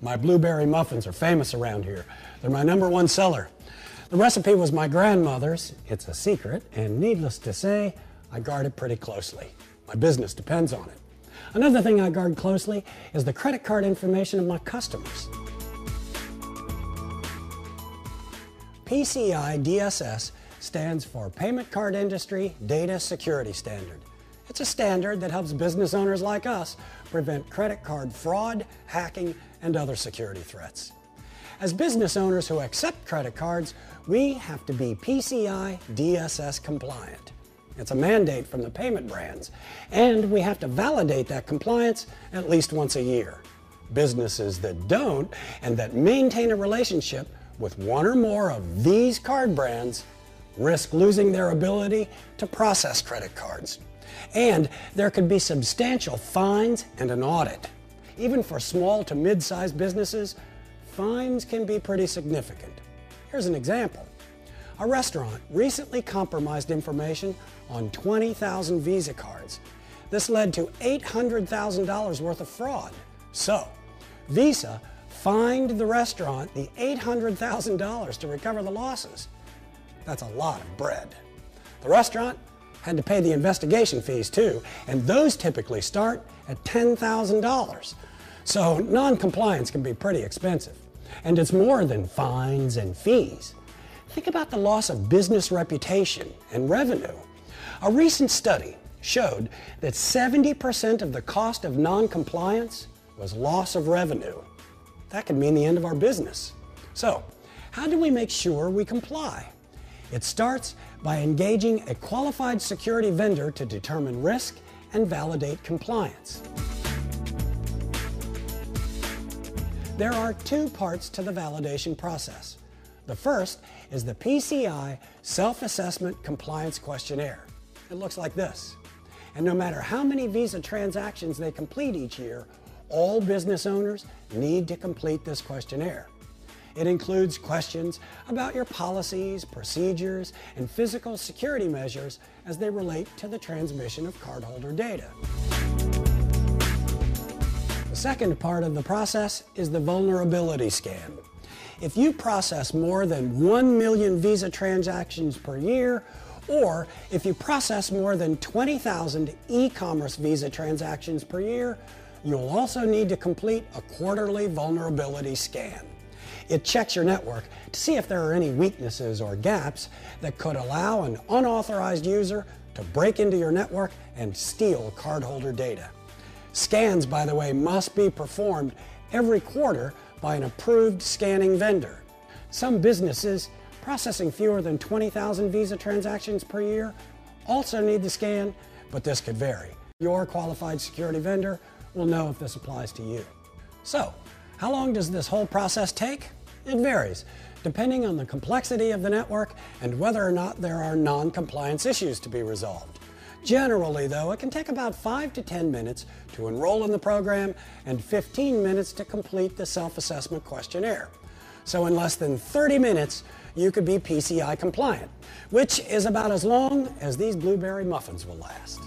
My blueberry muffins are famous around here. They're my #1 seller. The recipe was my grandmother's. It's a secret, and needless to say, I guard it pretty closely. My business depends on it. Another thing I guard closely is the credit card information of my customers. PCI DSS stands for Payment Card Industry Data Security Standard. It's a standard that helps business owners like us prevent credit card fraud, hacking, and other security threats. As business owners who accept credit cards, we have to be PCI DSS compliant. It's a mandate from the payment brands, and we have to validate that compliance at least once a year. Businesses that don't and that maintain a relationship with one or more of these card brands risk losing their ability to process credit cards. And there could be substantial fines and an audit. Even for small to mid-sized businesses, fines can be pretty significant. Here's an example. A restaurant recently compromised information on 20,000 Visa cards. This led to $800,000 worth of fraud. So, Visa fined the restaurant the $800,000 to recover the losses. That's a lot of bread. The restaurant had to pay the investigation fees too, and those typically start at $10,000. So non-compliance can be pretty expensive, and it's more than fines and fees. Think about the loss of business reputation and revenue. A recent study showed that 70% of the cost of non-compliance was loss of revenue. That could mean the end of our business. So, how do we make sure we comply? It starts by engaging a qualified security vendor to determine risk and validate compliance. There are two parts to the validation process. The first is the PCI Self-Assessment Compliance Questionnaire. It looks like this. And no matter how many Visa transactions they complete each year, all business owners need to complete this questionnaire. It includes questions about your policies, procedures, and physical security measures as they relate to the transmission of cardholder data. The second part of the process is the vulnerability scan. If you process more than 1 million Visa transactions per year, or if you process more than 20,000 eCommerce Visa transactions per year, you'll also need to complete a quarterly vulnerability scan. It checks your network to see if there are any weaknesses or gaps that could allow an unauthorized user to break into your network and steal cardholder data. Scans, by the way, must be performed every quarter by an approved scanning vendor. Some businesses processing fewer than 20,000 Visa transactions per year also need the scan, but this could vary. Your qualified security vendor will know if this applies to you. So, how long does this whole process take? It varies, depending on the complexity of the network and whether or not there are non-compliance issues to be resolved. Generally, though, it can take about 5 to 10 minutes to enroll in the program and 15 minutes to complete the self-assessment questionnaire. So in less than 30 minutes, you could be PCI compliant, which is about as long as these blueberry muffins will last.